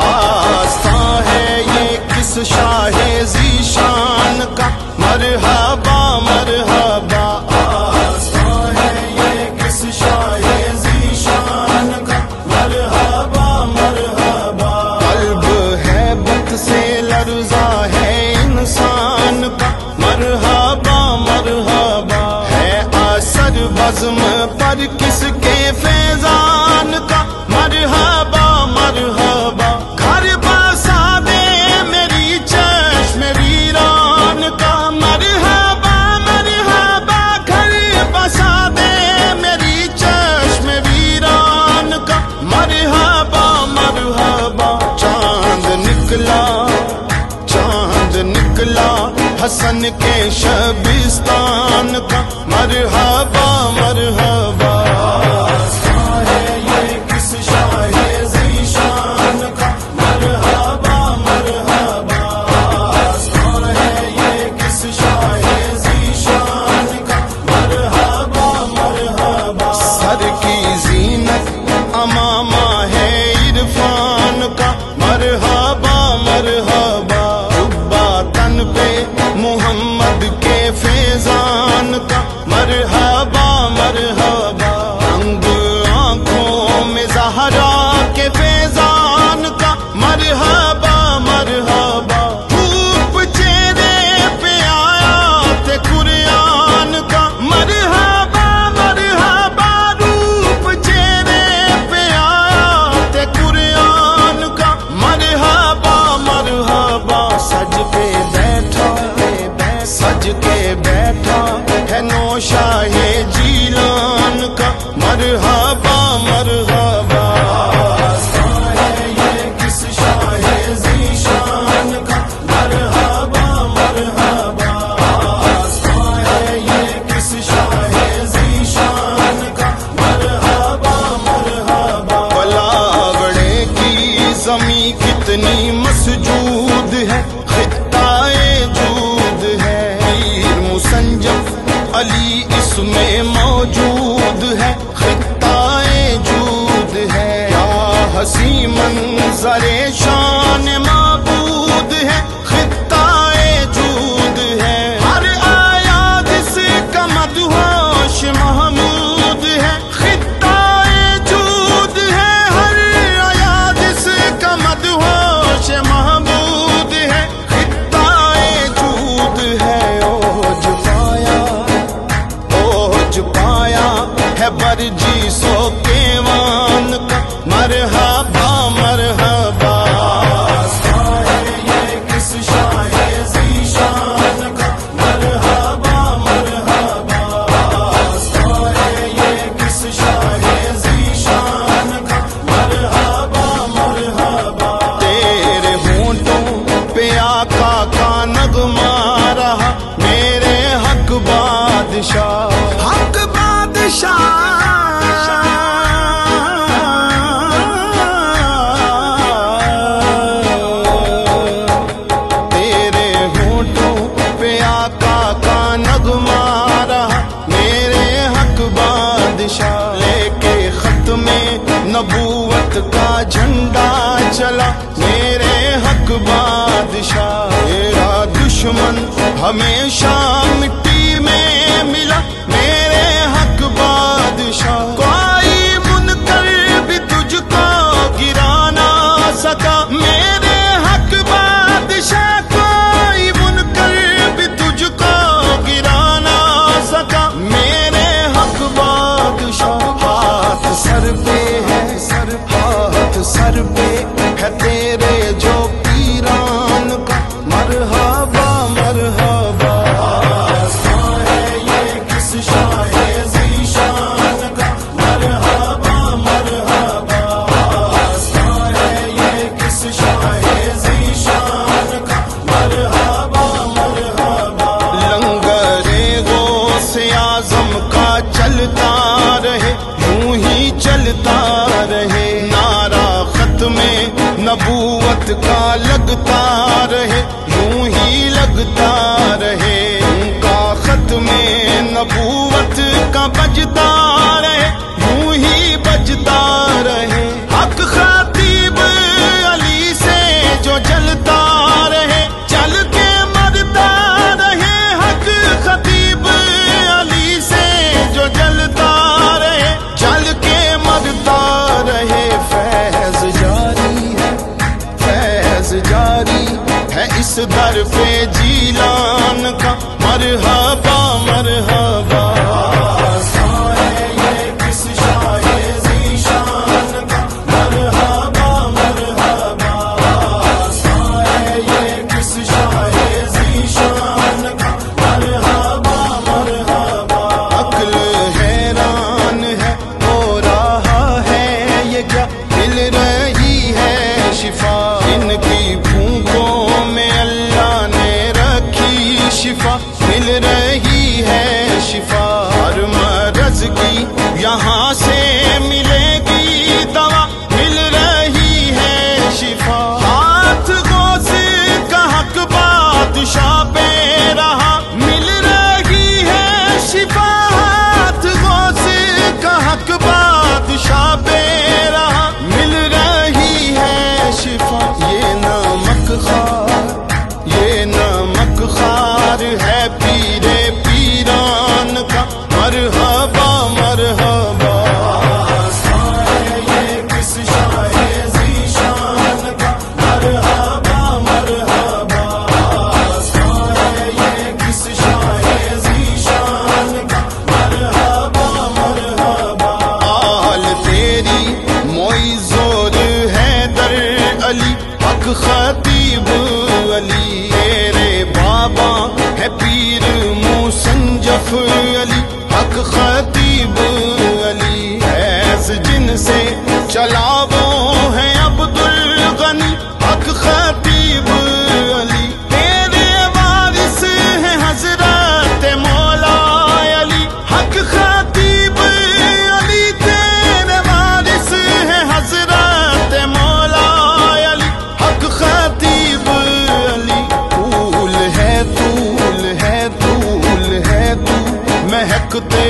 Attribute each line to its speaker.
Speaker 1: آستاں ہے یہ کس شاہ ذیشان کا مرحبا مرحبا. آستاں ہے یہ کس شاہ ذیشان کا مرحبا مرحبا. قلب ہے بت سے لرزا ہے انسان کا مرحبا مرحبا. ہے اثر بزم پر کس کے فیضان کا مرحبا مرحبا. گھر بسا دے میری چشم ویران کا مرحبا مرحبا. گھر بسا دے میری چشم ویران کا مرحبا مرحبا. چاند نکلا حسن کے شبستان کا مرحبا مرحبا. سر کی زینت امامہ ہے عرفان کا مرحبا مرحبا. جبہ تن پہ محمد کے فیضان کا مرحبا مرحبا. رنگ آنکھوں میں زہرا کے فیضان کا مرحبا مرحبا. دھوپ چہرے پہ آیات قرآن کا مرحبا مرحبا. روپ چہرے پہ آیات قرآن کا مرحبا مرحبا. سج کے بیٹھا ہے نوشاہ جیلان کا مرحبا مرحبا. کس شاہ ذیشان کا مرحبا مرحبا. کس شاہ ذیشان کا مرحبا مرحبا. بلاوڑے کی زمین کتنی مسجود ہے خطہ جود ہے. پیر مسنجف علی اس میں موجود ہے خطہ جود ہے. یا حسی منظر شان معبود ہے خطہ جود ہے. ہر آیات اس کا مدہوش محمود ہے خطہ جود ہے. ہر آیات اس کا مدہوش محمود ہے خطہ جود ہے. اوج پایا ہے برجی سو کیوان کا مرحبا مرحبا. کس شاہ ذیشان کا مرحبا مرحبا. کس شاہ ذیشان کا مرحبا مرحبا. تیرے ہونٹوں پہ آقا کا نغمہ رہا میرے حق بادشاہ. حق بادشاہ تیرے ہونٹوں پہ آقا کا نغمہ رہا میرے حق بادشاہ. لے کے ختم نبوت کا جھنڈا چلا میرے حق بادشاہ. میرا دشمن ہمیشہ مٹی میں ملا میرے حق بادشاہ. کوئی منکر بھی تجھ کو گرا نہ سکا میرے حق بادشاہ. کوئی منکر بھی تجھ کو گرا نہ سکا میرے حق بادشاہ. ہاتھ سر پہ ہے ہاتھ سر پہ ہے تیرے جو پیران کا مرحبا مرحبا. چلتا رہے، یوں ہی چلتا رہے، نعرہ ختم نبوت کا لگتا رہے، یوں ہی لگتا رہے، ان کا ختم نبوت کا بجتا رہے، یوں ہی بجتا رہے، حق خطیب علی سے جو جلتا رہے، چل کے مرتا رہے، حق خطیب علی سے جو جلتا رہے، چل کے مرتا رہے، فیض جاری ہے، فیض جاری ہے اس در پہ جیلان کا، مرحبا مرحبا، ان کی بھوکوں میں اللہ نے رکھی شفا، مل رہی ہے شفا، ہر مرض کی یہاں سے ملے گی دوا، مل رہی ہے شفا، ہاتھ غوث کا حق بادشاہ پہ رہا، مل رہی ہے شفا، ہاتھ غوث کا حق بادشاہ پہ رہا، مل رہی ہے شفا، یہ نمک خار، یہ نمک خار ہے پیر پیران کا، مرحبا مرحبا، یہ کس شاہ ذیشان کا، مرحبا مرحبا، یہ کس شاہ ذیشان کا، مرحبا مرحبا، آل تیری معز اور حیدر علی، حق خطیب علی، تیرے بابا ہے پیر موسنجف علی، حق خطیب علی، ایس جن سے چلا وہ ہے عبدالغنی، حق خطیب علی، تیرے وارث ہیں حضرت مولا علی، حق خطیب علی، تیرے وارث ہیں حضرت مولا علی، حق خطیب علی، طول ہے طول ہے طول ہے تو مہکتے